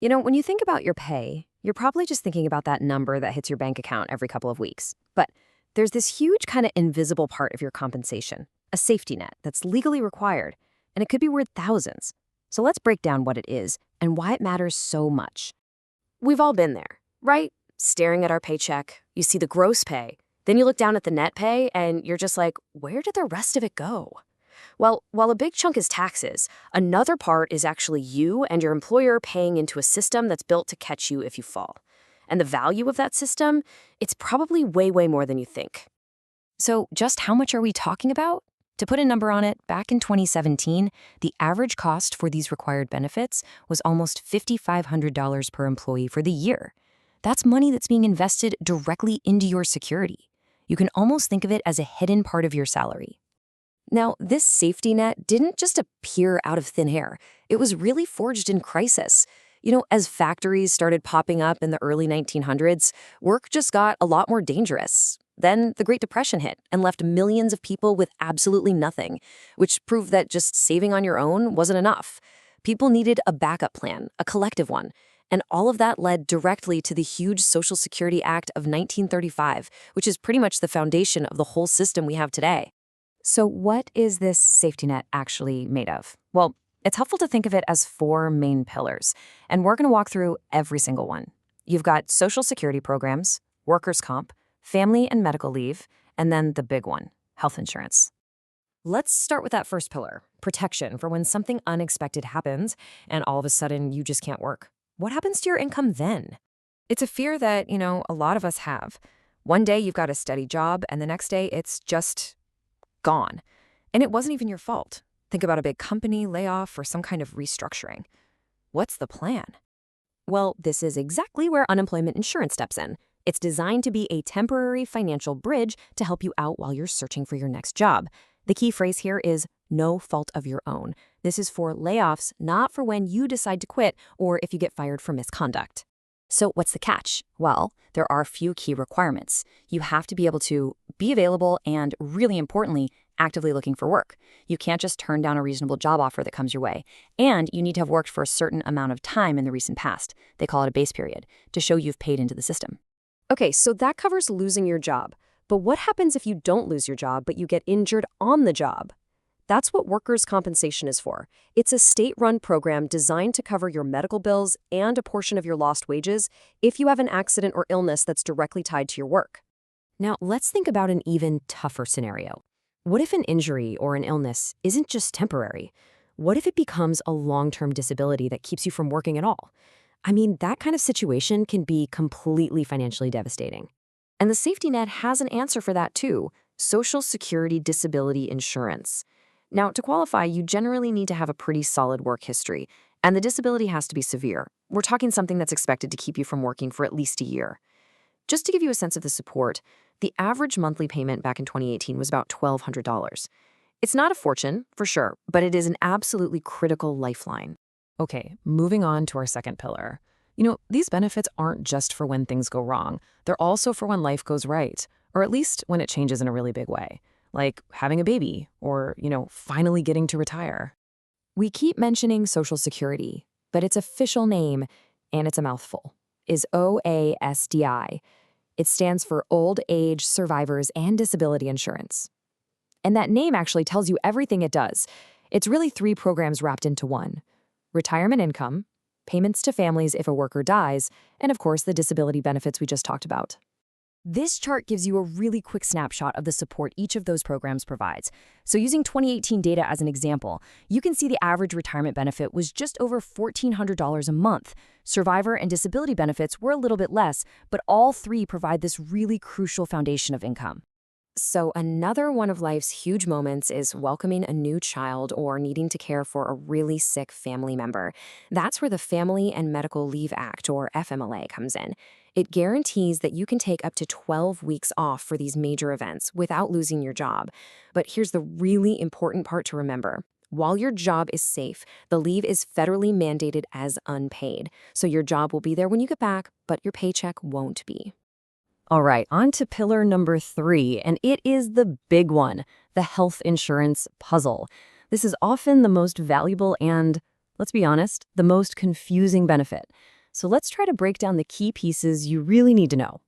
When you think about your pay, you're probably just thinking about that number that hits your bank account every couple of weeks. But there's this huge kind of invisible part of your compensation, a safety net that's legally required, and it could be worth thousands. So let's break down what it is and why it matters so much. We've all been there, right? Staring at our paycheck, you see the gross pay, then you look down at the net pay and you're just like, where did the rest of it go? Well, while a big chunk is taxes, another part is actually you and your employer paying into a system that's built to catch you if you fall. And the value of that system, it's probably way, way more than you think. So just how much are we talking about? To put a number on it, back in 2017, the average cost for these required benefits was almost $5,500 per employee for the year. That's money that's being invested directly into your security. You can almost think of it as a hidden part of your salary. Now, this safety net didn't just appear out of thin air. It was really forged in crisis. As factories started popping up in the early 1900s, work just got a lot more dangerous. Then the Great Depression hit and left millions of people with absolutely nothing, which proved that just saving on your own wasn't enough. People needed a backup plan, a collective one. And all of that led directly to the huge Social Security Act of 1935, which is pretty much the foundation of the whole system we have today. So what is this safety net actually made of? Well, it's helpful to think of it as four main pillars, and we're going to walk through every single one. You've got Social Security programs, workers' comp, family and medical leave, and then the big one, health insurance. Let's start with that first pillar, protection for when something unexpected happens and all of a sudden you just can't work. What happens to your income then? It's a fear that, a lot of us have. One day you've got a steady job and the next day it's just gone. And it wasn't even your fault. Think about a big company layoff or some kind of restructuring. What's the plan? Well, this is exactly where unemployment insurance steps in. It's designed to be a temporary financial bridge to help you out while you're searching for your next job. The key phrase here is no fault of your own. This is for layoffs, not for when you decide to quit or if you get fired for misconduct. So what's the catch? Well, there are a few key requirements. You have to be able to be available and, really importantly, actively looking for work. You can't just turn down a reasonable job offer that comes your way. And you need to have worked for a certain amount of time in the recent past. They call it a base period, to show you've paid into the system. Okay, so that covers losing your job. But what happens if you don't lose your job, but you get injured on the job? That's what workers' compensation is for. It's a state-run program designed to cover your medical bills and a portion of your lost wages if you have an accident or illness that's directly tied to your work. Now, let's think about an even tougher scenario. What if an injury or an illness isn't just temporary? What if it becomes a long-term disability that keeps you from working at all? That kind of situation can be completely financially devastating. And the safety net has an answer for that too, Social Security Disability Insurance. Now, to qualify, you generally need to have a pretty solid work history, and the disability has to be severe. We're talking something that's expected to keep you from working for at least a year. Just to give you a sense of the support, the average monthly payment back in 2018 was about $1,200. It's not a fortune, for sure, but it is an absolutely critical lifeline. Okay, moving on to our second pillar. These benefits aren't just for when things go wrong. They're also for when life goes right, or at least when it changes in a really big way, like having a baby or, finally getting to retire. We keep mentioning Social Security, but its official name, and it's a mouthful, is OASDI. It stands for Old Age Survivors and Disability Insurance. And that name actually tells you everything it does. It's really three programs wrapped into one: retirement income, payments to families if a worker dies, and of course the disability benefits we just talked about. This chart gives you a really quick snapshot of the support each of those programs provides. So using 2018 data as an example, you can see the average retirement benefit was just over $1,400 a month. Survivor and disability benefits were a little bit less, but all three provide this really crucial foundation of income. So another one of life's huge moments is welcoming a new child or needing to care for a really sick family member. That's where the Family and Medical Leave Act, or FMLA, comes in. It guarantees that you can take up to 12 weeks off for these major events without losing your job. But here's the really important part to remember. While your job is safe, the leave is federally mandated as unpaid. So your job will be there when you get back, but your paycheck won't be. All right, on to pillar number 3, and it is the big one, the health insurance puzzle. This is often the most valuable and, let's be honest, the most confusing benefit. So let's try to break down the key pieces you really need to know.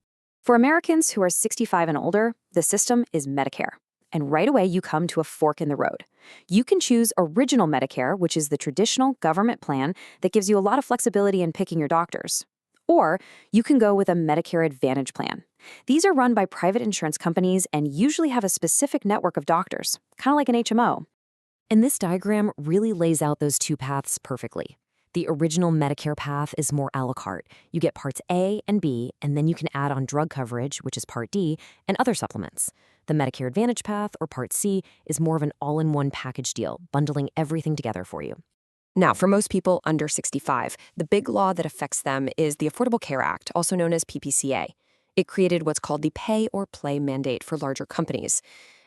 For Americans who are 65 and older, the system is Medicare. And right away, you come to a fork in the road. You can choose Original Medicare, which is the traditional government plan that gives you a lot of flexibility in picking your doctors. Or you can go with a Medicare Advantage plan. These are run by private insurance companies and usually have a specific network of doctors, kind of like an HMO. And this diagram really lays out those two paths perfectly. The original Medicare path is more a la carte. You get parts A and B, and then you can add on drug coverage, which is part D, and other supplements. The Medicare Advantage path, or part C, is more of an all-in-one package deal, bundling everything together for you. Now, for most people under 65, the big law that affects them is the Affordable Care Act, also known as PPCA. It created what's called the pay or play mandate for larger companies.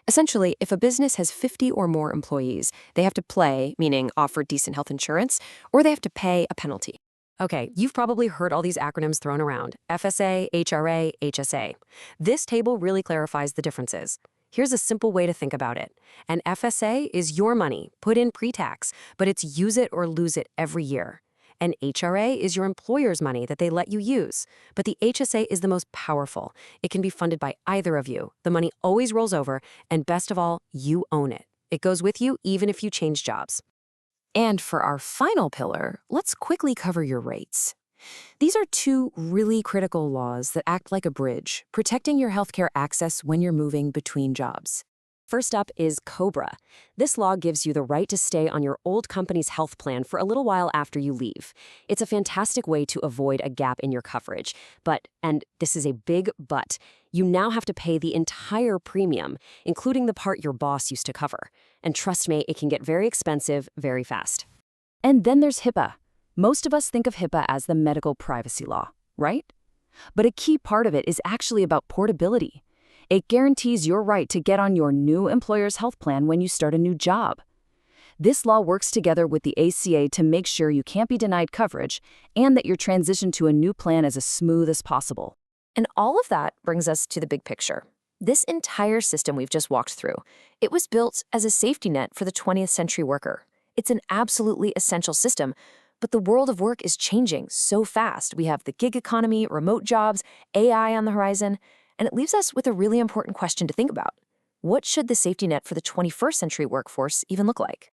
Essentially, if a business has 50 or more employees, they have to play, meaning offer decent health insurance, or they have to pay a penalty. Okay, you've probably heard all these acronyms thrown around: FSA, HRA, HSA. This table really clarifies the differences. Here's a simple way to think about it. An FSA is your money, put in pre-tax, but it's use it or lose it every year. An HRA is your employer's money that they let you use. But the HSA is the most powerful. It can be funded by either of you. The money always rolls over, and best of all, you own it. It goes with you even if you change jobs. And for our final pillar, let's quickly cover your rates. These are two really critical laws that act like a bridge, protecting your healthcare access when you're moving between jobs. First up is COBRA. This law gives you the right to stay on your old company's health plan for a little while after you leave. It's a fantastic way to avoid a gap in your coverage. But, and this is a big but, you now have to pay the entire premium, including the part your boss used to cover. And trust me, it can get very expensive very fast. And then there's HIPAA. Most of us think of HIPAA as the medical privacy law, right? But a key part of it is actually about portability. It guarantees your right to get on your new employer's health plan when you start a new job. This law works together with the ACA to make sure you can't be denied coverage and that your transition to a new plan is as smooth as possible. And all of that brings us to the big picture. This entire system we've just walked through, it was built as a safety net for the 20th century worker. It's an absolutely essential system, but the world of work is changing so fast. We have the gig economy, remote jobs, AI on the horizon, and it leaves us with a really important question to think about. What should the safety net for the 21st century workforce even look like?